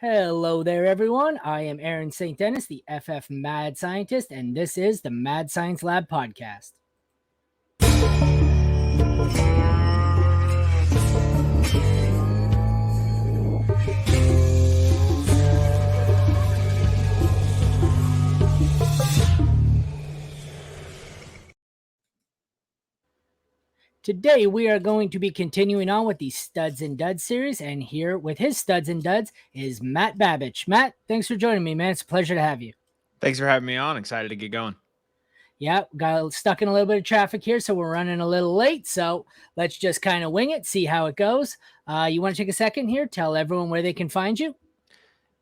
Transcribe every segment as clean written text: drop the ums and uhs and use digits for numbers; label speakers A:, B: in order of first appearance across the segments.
A: Hello there, everyone. I am Aaron St. Dennis, the FF Mad Scientist, and this is the Mad Science Lab podcast. Today, we are going to be continuing on with the Studs and Duds series, and here with his Studs and Duds is Matt Babich. Matt, thanks for joining me, man. It's a pleasure to have you.
B: Thanks for having me on. Excited to get going.
A: Yeah, got stuck in a little bit of traffic here, so we're running a little late. So let's just kind of wing it, see how it goes. You want to take a second here, tell everyone where they can find you?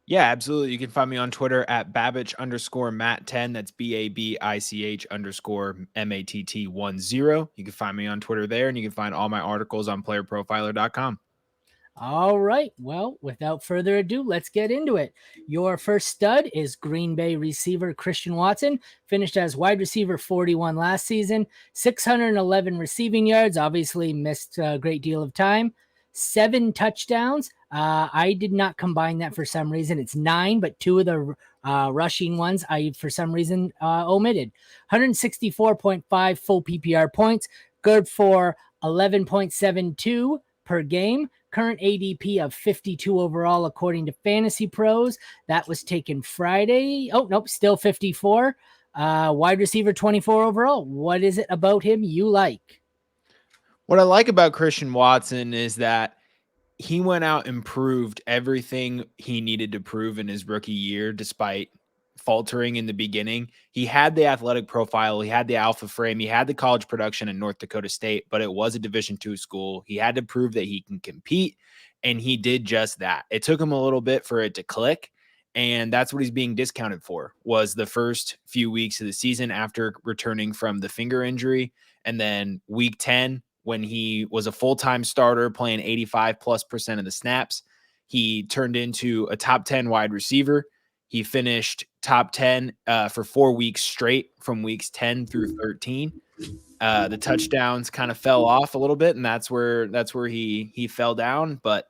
B: Yeah, absolutely. You can find me on Twitter at Babich_Matt10. That's BABICH_MATT10. You can find me on Twitter there, and you can find all my articles on playerprofiler.com.
A: All right. Well, without further ado, let's get into it. Your first stud is Green Bay receiver Christian Watson, finished as wide receiver 41 last season, 611 receiving yards, obviously missed a great deal of time, 7 touchdowns. I did not combine that for some reason. It's 9, but 2 of the rushing ones I, for some reason, omitted. 164.5 full PPR points, good for 11.72 per game. Current ADP of 52 overall, according to Fantasy Pros. That was taken Friday. Oh, nope, still 54. Wide receiver 24 overall. What is it about him you like?
B: What I like about Christian Watson is that he went out and proved everything he needed to prove in his rookie year, despite faltering in the beginning. He had the athletic profile, he had the alpha frame, he had the college production in North Dakota State, but it was a Division II school. He had to prove that he can compete, and he did just that. It took him a little bit for it to click, and that's what he's being discounted for, was the first few weeks of the season after returning from the finger injury, and then week 10, when he was a full-time starter playing 85+% of the snaps, he turned into a top 10 wide receiver. He finished top 10 for 4 weeks straight from weeks 10 through 13. The touchdowns kind of fell off a little bit, and that's where he fell down. But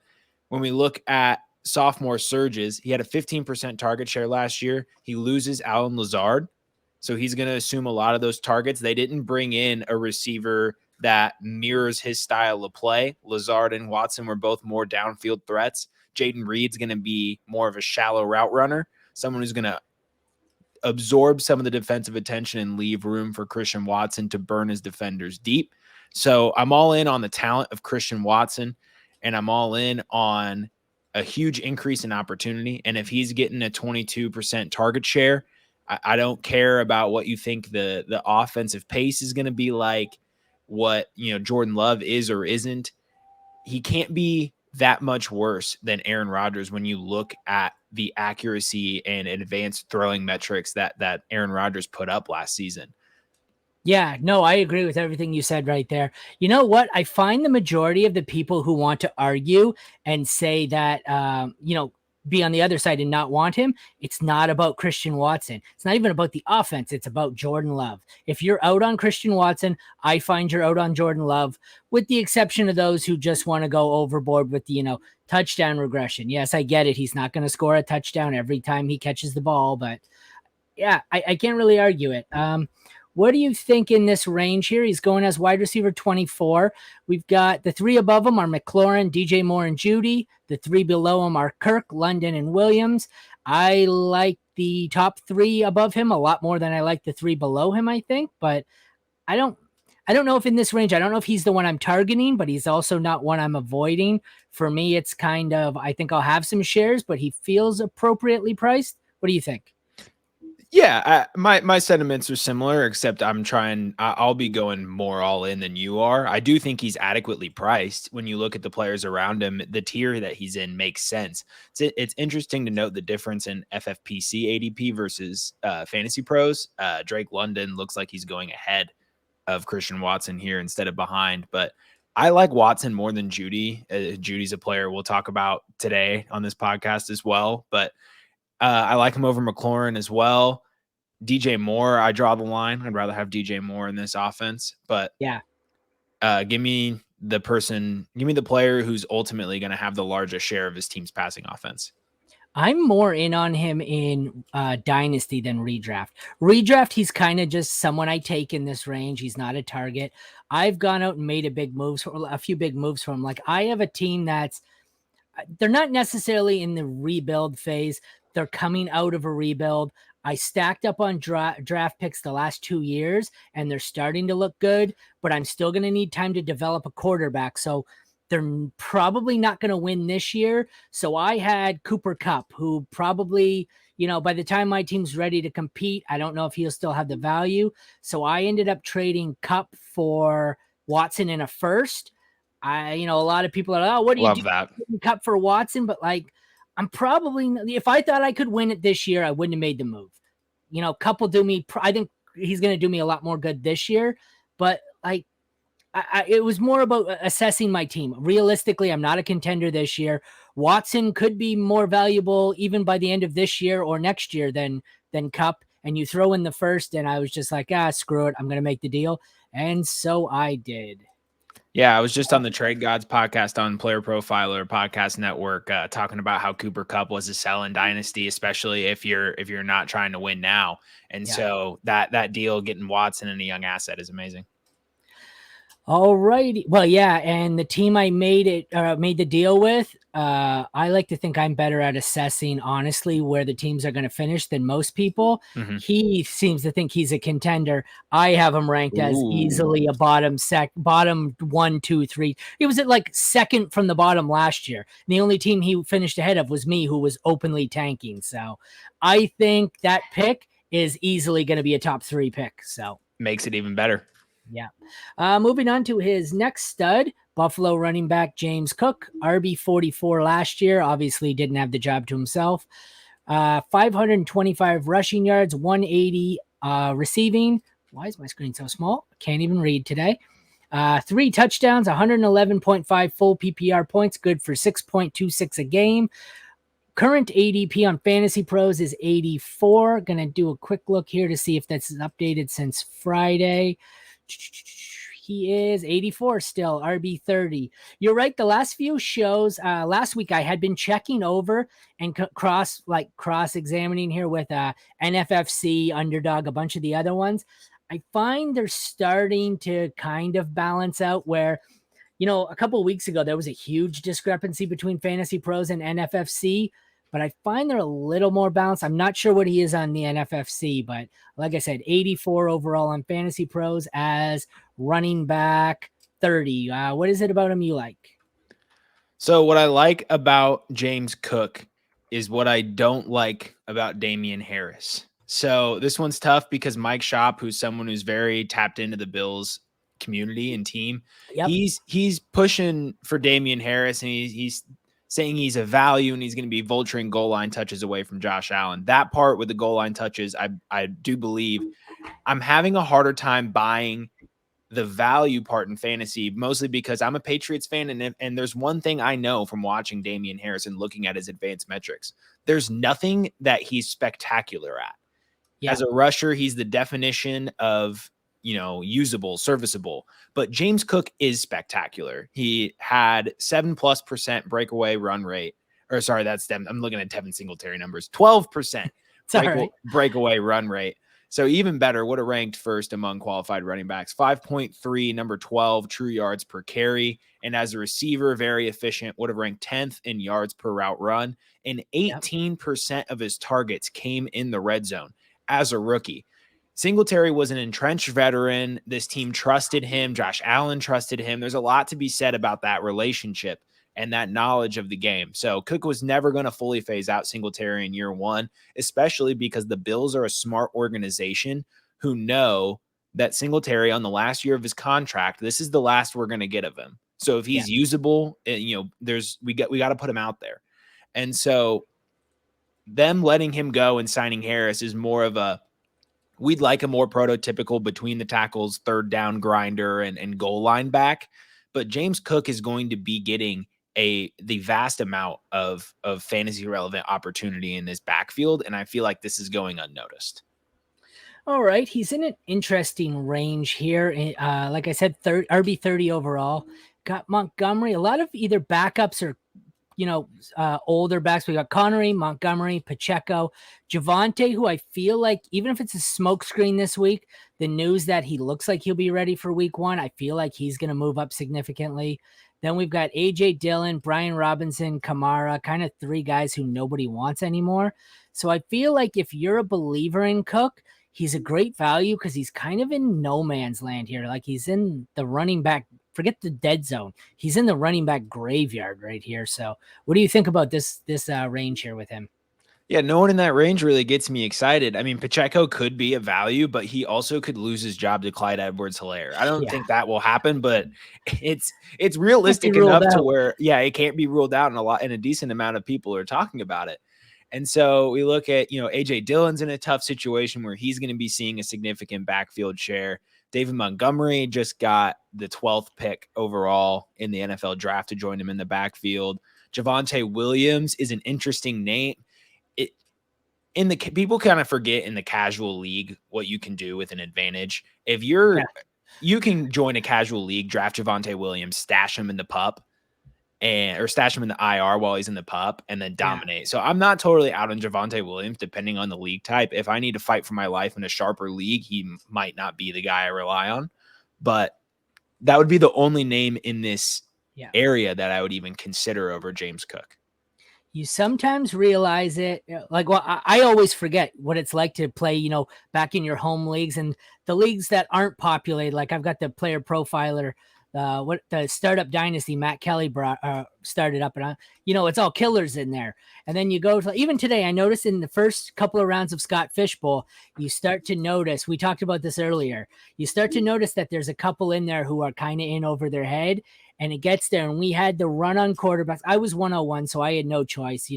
B: when we look at sophomore surges, he had a 15% target share last year. He loses Allen Lazard, so he's going to assume a lot of those targets. They didn't bring in a receiver that mirrors his style of play. Lazard and Watson were both more downfield threats. Jaden Reed's going to be more of a shallow route runner, someone who's going to absorb some of the defensive attention and leave room for Christian Watson to burn his defenders deep. So I'm all in on the talent of Christian Watson, and I'm all in on a huge increase in opportunity. And if he's getting a 22% target share, I don't care about what you think the offensive pace is going to be like, what Jordan Love is or isn't. He can't be that much worse than Aaron Rodgers when you look at the accuracy and advanced throwing metrics that Aaron Rodgers put up last season.
A: Yeah, no, I agree with everything you said right there. You know what? I find the majority of the people who want to argue and say that, be on the other side and not want him, it's not about Christian Watson. It's not even about the offense. It's about Jordan Love. If you're out on Christian Watson, I find you're out on Jordan Love, with the exception of those who just want to go overboard with the, touchdown regression. Yes, I get it. He's not going to score a touchdown every time he catches the ball, but yeah, I can't really argue it. What do you think in this range here? He's going as wide receiver 24. We've got the 3 above him are McLaurin, DJ Moore, and Judy. The 3 below him are Kirk, London, and Williams. I like the top 3 above him a lot more than I like the 3 below him, I think. But I don't know if in this range, I don't know if he's the one I'm targeting, but he's also not one I'm avoiding. For me, it's kind of, I think I'll have some shares, but he feels appropriately priced. What do you think?
B: Yeah, my sentiments are similar, except I'll be going more all in than you are. I do think he's adequately priced. When you look at the players around him, the tier that he's in makes sense. It's interesting to note the difference in FFPC ADP versus Fantasy Pros. Drake London looks like he's going ahead of Christian Watson here instead of behind, but I like Watson more than Judy. Judy's a player we'll talk about today on this podcast as well, but I like him over McLaurin as well. DJ Moore, I draw the line. I'd rather have DJ Moore in this offense, but
A: yeah,
B: give me the player who's ultimately going to have the largest share of his team's passing offense.
A: I'm more in on him in Dynasty than redraft. Redraft, he's kind of just someone I take in this range. He's not a target. I've gone out and made a few big moves for him. Like I have a team they're not necessarily in the rebuild phase. They're coming out of a rebuild. I stacked up on draft picks the last 2 years, and they're starting to look good, but I'm still going to need time to develop a quarterback. So they're probably not going to win this year. So I had Cooper Kupp, who probably, by the time my team's ready to compete, I don't know if he'll still have the value. So I ended up trading Kupp for Watson in a first. A lot of people are, oh, what do you do?
B: Love that.
A: Kupp for Watson, but like, I'm probably, if I thought I could win it this year, I wouldn't have made the move. Kupp will do me. I think he's going to do me a lot more good this year, but like, it was more about assessing my team. Realistically, I'm not a contender this year. Watson could be more valuable even by the end of this year or next year than Kupp. And you throw in the first, and I was just like, screw it. I'm going to make the deal. And so I did.
B: Yeah, I was just on the Trade Gods podcast on Player Profiler Podcast Network, talking about how Cooper Kupp was a sell in Dynasty, especially if you're not trying to win now. And so that deal getting Watson and a young asset is amazing.
A: All righty. Well, yeah, and the team I made the deal with, I like to think I'm better at assessing honestly where the teams are going to finish than most people.
B: Mm-hmm.
A: He seems to think he's a contender. I have him ranked as easily a bottom 1, 2, 3. He was at like second from the bottom last year. And the only team he finished ahead of was me, who was openly tanking. So I think that pick is easily going to be a top 3 pick. So
B: makes it even better.
A: Yeah. Moving on to his next stud, Buffalo running back James Cook, RB 44 last year. Obviously didn't have the job to himself. 525 rushing yards, 180 receiving. Why is my screen so small? Can't even read today. 3 touchdowns, 111.5 full PPR points, good for 6.26 a game. Current ADP on Fantasy Pros is 84. Going to do a quick look here to see if that's updated since Friday. He is 84 still, RB 30. You're right. The last few shows, last week I had been checking over and cross examining here with NFFC, Underdog, a bunch of the other ones. I find they're starting to kind of balance out where, a couple of weeks ago, there was a huge discrepancy between Fantasy Pros and NFFC, but I find they're a little more balanced. I'm not sure what he is on the NFFC, but like I said, 84 overall on Fantasy Pros as running back 30. What is it about him you like?
B: So what I like about James Cook is what I don't like about Damian Harris. So this one's tough because Mike Schopp, who's someone who's very tapped into the Bills community and team, he's pushing for Damian Harris, and he's saying he's a value and he's going to be vulturing goal line touches away from Josh Allen. That part with the goal line touches, I do believe. I'm having a harder time buying the value part in fantasy, mostly because I'm a Patriots fan. And there's one thing I know from watching Damian Harris and looking at his advanced metrics. There's nothing that he's spectacular at. Yeah. As a rusher, he's the definition of, usable, serviceable. But James Cook is spectacular. He had 7+% breakaway run rate. Or sorry, that's them. I'm looking at Tevin Singletary numbers. 12% breakaway run rate. So even better, would have ranked first among qualified running backs. 5.3, number 12, true yards per carry. And as a receiver, very efficient, would have ranked 10th in yards per route run. And 18% of his targets came in the red zone as a rookie. Singletary was an entrenched veteran. This team trusted him. Josh Allen trusted him. There's a lot to be said about that relationship and that knowledge of the game. So Cook was never going to fully phase out Singletary in year one, especially because the Bills are a smart organization who know that Singletary on the last year of his contract, this is the last we're going to get of him. So if he's usable, we got to put him out there. And so them letting him go and signing Harris is more of we'd like a more prototypical between the tackles, third down grinder and goal line back. But James Cook is going to be getting the vast amount of fantasy relevant opportunity in this backfield. And I feel like this is going unnoticed.
A: All right. He's in an interesting range here. Like I said, RB 30 overall. Got Montgomery, a lot of either backups or older backs. We got Connery, Montgomery, Pacheco, Javonte, who I feel like even if it's a smokescreen this week, the news that he looks like he'll be ready for week 1, I feel like he's going to move up significantly. Then we've got AJ Dillon, Brian Robinson, Kamara, kind of 3 guys who nobody wants anymore. So I feel like if you're a believer in Cook, he's a great value because he's kind of in no man's land here. Like he's in the running back, forget the dead zone. He's in the running back graveyard right here. So what do you think about this range here with him?
B: Yeah, no one in that range really gets me excited. I mean, Pacheco could be a value, but he also could lose his job to Clyde Edwards-Helaire. I don't think that will happen, but it's realistic enough to where, yeah, it can't be ruled out, and a decent amount of people are talking about it. And so we look at, AJ Dillon's in a tough situation where he's going to be seeing a significant backfield share. David Montgomery just got the 12th pick overall in the NFL draft to join him in the backfield. Javonte Williams is an interesting name. People kind of forget in the casual league what you can do with an advantage. If you can join a casual league, draft Javonte Williams, stash him in the pup, or stash him in the IR while he's in the pup, and then dominate. Yeah. So I'm not totally out on Javonte Williams, depending on the league type. If I need to fight for my life in a sharper league, he might not be the guy I rely on. But that would be the only name in this area that I would even consider over James Cook.
A: You sometimes realize it. Like, well, I always forget what it's like to play, back in your home leagues and the leagues that aren't populated. Like I've got the player profiler, what the startup dynasty Matt Kelly started up, and it's all killers in there. And then you go to, even today, I noticed in the first couple of rounds of Scott Fishbowl, you start to notice, we talked about this earlier, you start to notice that there's a couple in there who are kind of in over their head. And it gets there, and we had the run on quarterbacks. I was 101, so I had no choice.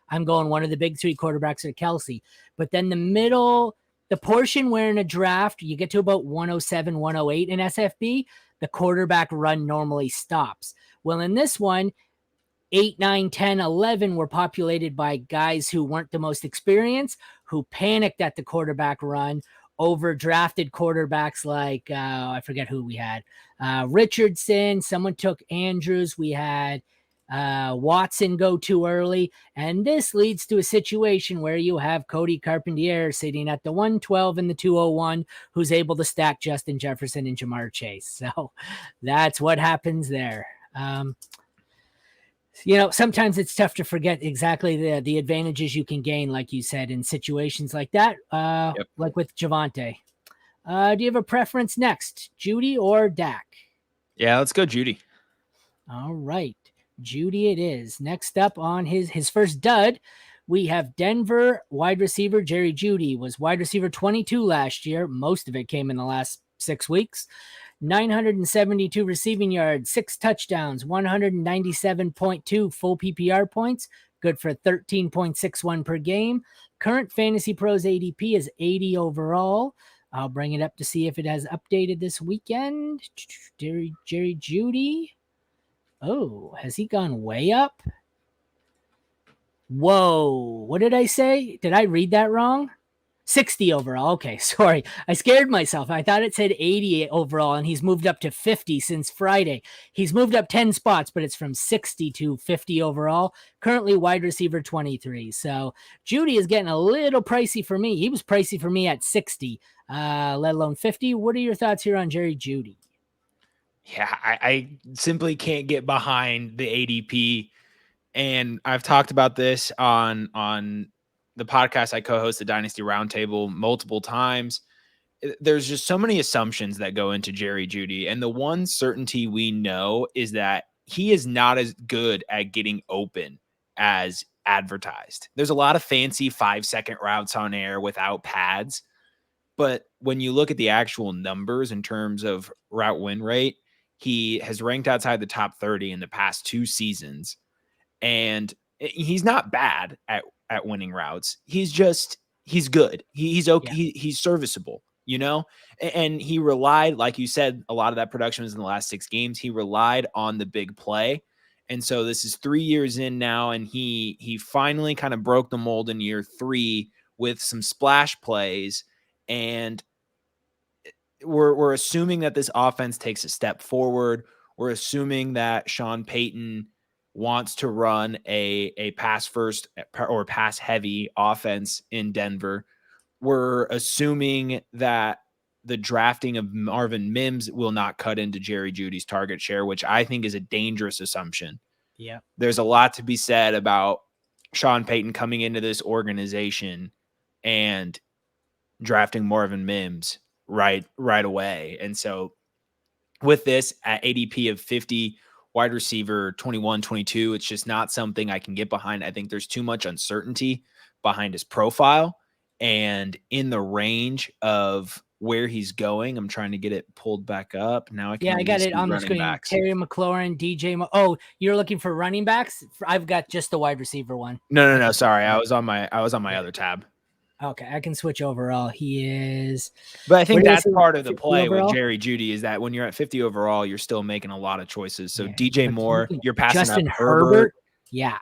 A: I'm going one of the big 3 quarterbacks at Kelsey. But then the portion where in a draft, you get to about 107, 108 in SFB, the quarterback run normally stops. Well, in this one, 8, 9, 10, 11 were populated by guys who weren't the most experienced, who panicked at the quarterback run, overdrafted quarterbacks like, I forget who we had. Richardson, someone took Andrews. We had Watson go too early. And this leads to a situation where you have Cody Carpentier sitting at the 112 and the 201, who's able to stack Justin Jefferson and Jamar Chase. So that's what happens there. Sometimes it's tough to forget exactly the advantages you can gain, like you said, in situations like that, like with Javonte. Do you have a preference next, Judy or Dak?
B: Yeah, let's go Judy.
A: All right, Judy it is. Next up on his first dud, we have Denver wide receiver Jerry Jeudy. Was wide receiver 22 last year. Most of it came in the last 6 weeks. 972 receiving yards, 6 touchdowns, 197.2 full PPR points, good for 13.61 per game. Current Fantasy Pros ADP is 80 overall. I'll bring it up to see if it has updated this weekend. Jerry Jeudy. Oh, has he gone way up? Whoa, what did I say? Did I read that wrong? 60 overall. Okay, sorry. I scared myself. I thought it said 80 overall, and he's moved up to 50 since Friday. He's moved up 10 spots, but it's from 60 to 50 overall. Currently wide receiver 23. So Jeudy is getting a little pricey for me. He was pricey for me at 60, let alone 50. What are your thoughts here on Jerry Jeudy?
B: Yeah, I simply can't get behind the ADP. And I've talked about this on the podcast I co-host, the Dynasty Roundtable, multiple times. There's just so many assumptions that go into Jerry Jeudy. And the one certainty we know is that he is not as good at getting open as advertised. There's a lot of fancy 5-second routes on air without pads. But when you look at the actual numbers in terms of route win rate, he has ranked outside the top 30 in the past 2 seasons. And he's not bad at winning routes. He's good. He's okay. Yeah. He's serviceable, and he relied, like you said, a lot of that production was in the last 6 games. He relied on the big play. And so this is 3 years in now. And he finally kind of broke the mold in year 3 with some splash plays. And we're assuming that this offense takes a step forward. We're assuming that Sean Payton wants to run a pass first or pass heavy offense in Denver. We're assuming that the drafting of Marvin Mims will not cut into Jerry Jeudy's target share, which I think is a dangerous assumption.
A: Yeah.
B: There's a lot to be said about Sean Payton coming into this organization and drafting Marvin Mims right away. And so with this at ADP of 50, wide receiver 21, 22, it's just not something I can get behind. I think there's too much uncertainty behind his profile and in the range of where he's going. I'm trying to get it pulled back up. Now I can
A: I
B: only
A: got it
B: see
A: on the
B: running
A: screen.
B: backs.
A: Terry McLaurin, oh, you're looking for running backs? I've got just the wide receiver one.
B: No. Sorry. I was on my other tab.
A: Okay, I can switch overall. He is.
B: But I think that's part of the
A: 50
B: play
A: overall?
B: with Jerry Jeudy is that when you're at 50 overall, you're still making a lot of choices. So
A: Yeah,
B: DJ
A: but
B: Moore, you're passing
A: Justin
B: up Herbert.
A: Yeah.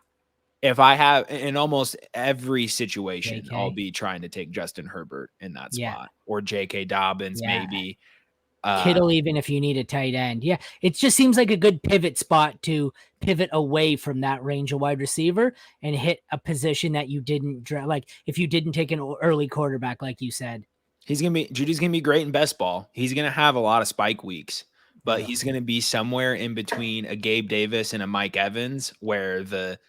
B: If I have in almost every situation,
A: JK.
B: I'll be trying to take Justin Herbert in that
A: Yeah.
B: spot or J.K. Dobbins,
A: Yeah.
B: maybe.
A: Kittle, even if you need a tight end. Yeah. It just seems like a good pivot spot to pivot away from that range of wide receiver and hit a position that you didn't draft. Like if you didn't take an early quarterback, like you said.
B: Judy's gonna be great in best ball. He's gonna have a lot of spike weeks, but he's gonna be somewhere in between a Gabe Davis and a Mike Evans, where the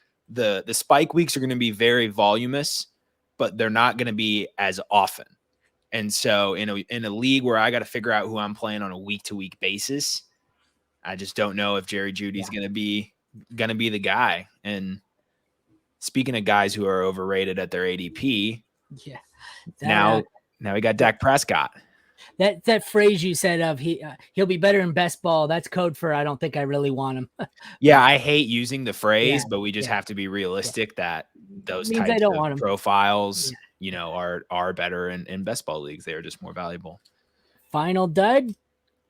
B: spike weeks are gonna be very voluminous, but they're not gonna be as often. And so in a league where I got to figure out who I'm playing on a week to week basis, I just don't know if Jerry Jeudy's gonna be the guy. And speaking of guys who are overrated at their ADP, now we got Dak Prescott.
A: That phrase you said of he'll be better in best ball, that's code for I don't think I really want him.
B: Yeah, I hate using the phrase, but we just have to be realistic that those types of profiles, are better in best ball leagues. They are just more valuable.
A: Final dud,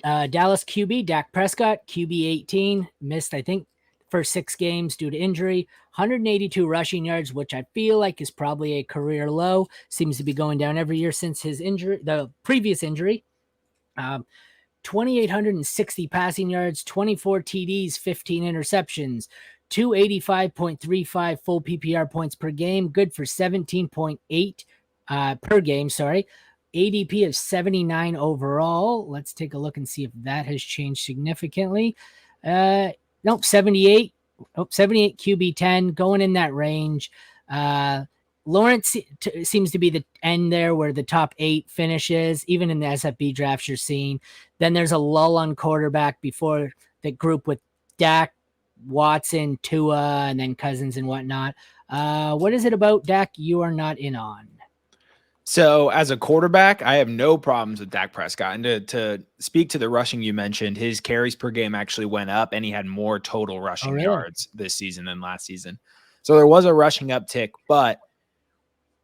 A: Dallas QB, Dak Prescott, QB 18, missed, I think, first 6 games due to injury, 182 rushing yards, which I feel like is probably a career low. Seems to be going down every year since his injury, the previous injury. 2,860 passing yards, 24 TDs, 15 interceptions, 285.35 full PPR points per game, good for 17.8 per game, ADP of 79 overall. Let's take a look and see if that has changed significantly. Nope, 78. 78 QB 10, going in that range. Lawrence seems to be the end there where the top 8 finishes, even in the SFB drafts you're seeing. Then there's a lull on quarterback before the group with Dak, Watson, Tua, and then Cousins and whatnot. What is it about Dak you are not in on?
B: So as a quarterback, I have no problems with Dak Prescott. And to speak to the rushing you mentioned, his carries per game actually went up and he had more total rushing yards this season than last season. So there was a rushing uptick, but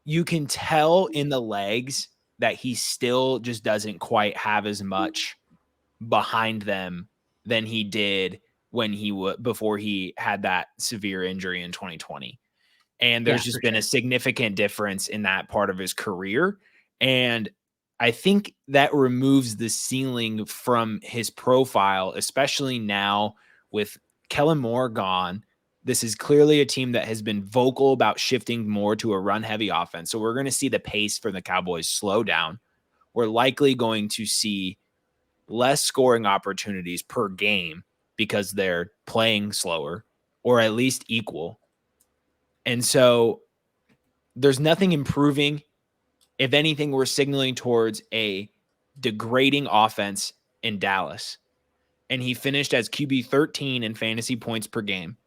B: you can tell in the legs that he still just doesn't quite have as much behind them than he did when before he had that severe injury in 2020. And there's just been a significant difference in that part of his career. And I think that removes the ceiling from his profile, especially now with Kellen Moore gone. This is clearly a team that has been vocal about shifting more to a run-heavy offense. So we're going to see the pace for the Cowboys slow down. We're likely going to see less scoring opportunities per game because they're playing slower or at least equal. And so there's nothing improving. If anything, we're signaling towards a degrading offense in Dallas. And he finished as QB 13 in fantasy points per game.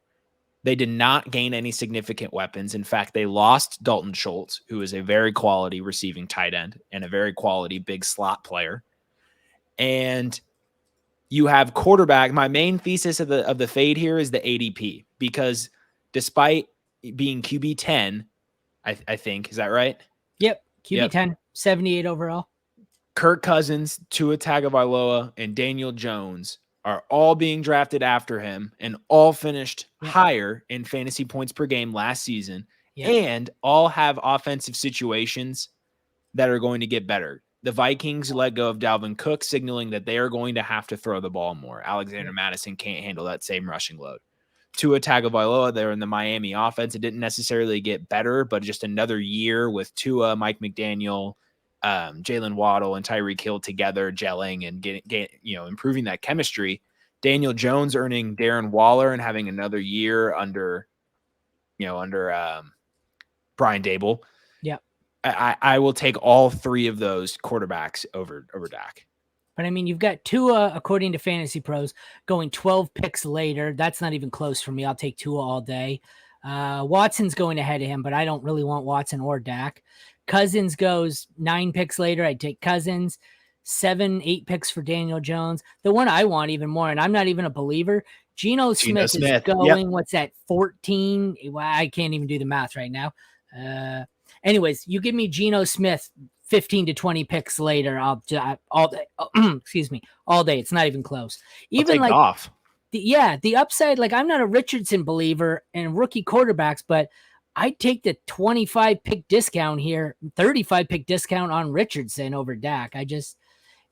B: They did not gain any significant weapons. In fact, they lost Dalton Schultz, who is a very quality receiving tight end and a very quality big slot player. And you have quarterback. My main thesis of the fade here is the ADP, because despite being QB 10, I think, is that right?
A: Yep. QB 10, 78 overall.
B: Kirk Cousins, Tua Tagovailoa, and Daniel Jones are all being drafted after him and all finished higher in fantasy points per game last season, and all have offensive situations that are going to get better. The Vikings let go of Dalvin Cook, signaling that they are going to have to throw the ball more. Alexander Mattison can't handle that same rushing load. Tua Tagovailoa there in the Miami offense. It didn't necessarily get better, but just another year with Tua, Mike McDaniel, Jalen Waddle, and Tyreek Hill together, gelling and improving that chemistry. Daniel Jones earning Darren Waller and having another year under Brian Dable.
A: Yeah.
B: I will take all three of those quarterbacks over Dak.
A: But I mean, you've got Tua, according to Fantasy Pros, going 12 picks later. That's not even close for me. I'll take Tua all day. Watson's going ahead of him, but I don't really want Watson or Dak. Cousins goes 9 picks later. I'd take Cousins. 7, 8 picks for Daniel Jones. The one I want even more, and I'm not even a believer, Geno Smith is going, yep. What's that, 14? I can't even do the math right now. Anyways, you give me Geno Smith 15 to 20 picks later, I'll all day. Excuse me, all day. It's not even close. Even like
B: off.
A: The upside. Like, I'm not a Richardson believer and rookie quarterbacks, but I'd take the 25 pick discount here, 35 pick discount on Richardson over Dak.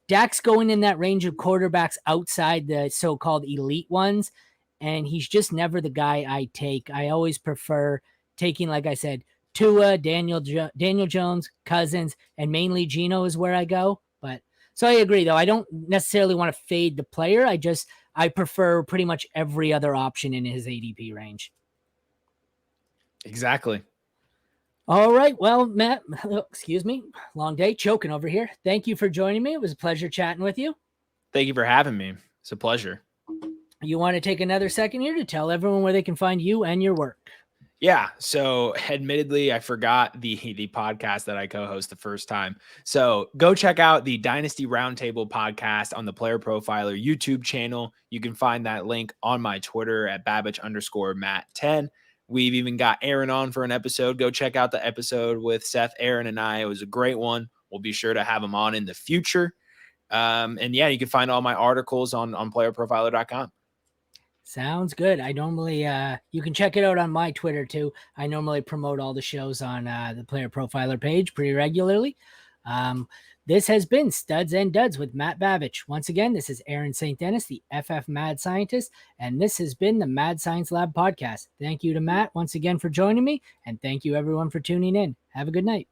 A: Dak's going in that range of quarterbacks outside the so-called elite ones, and he's just never the guy I take. I always prefer taking, like I said, Tua, Daniel Jones, Cousins, and mainly Geno is where I go. But so I agree, though. I don't necessarily want to fade the player. I prefer pretty much every other option in his ADP range.
B: Exactly.
A: All right. Well, Matt, excuse me, long day, choking over here. Thank you for joining me. It was a pleasure chatting with you.
B: Thank you for having me. It's a pleasure.
A: You want to take another second here to tell everyone where they can find you and your work?
B: Yeah. So admittedly, I forgot the podcast that I co-host the first time. So go check out the Dynasty Roundtable podcast on the Player Profiler YouTube channel. You can find that link on my Twitter at Babich_Matt10. We've even got Aaron on for an episode. Go check out the episode with Seth, Aaron, and I. It was a great one. We'll be sure to have him on in the future. And yeah, you can find all my articles on playerprofiler.com.
A: Sounds good. I normally, you can check it out on my Twitter too. I normally promote all the shows on the Player Profiler page pretty regularly. This has been Studs and Duds with Matt Babich. Once again, this is Aaron St. Dennis, the FF Mad Scientist, and this has been the Mad Science Lab podcast. Thank you to Matt once again for joining me, and thank you everyone for tuning in. Have a good night.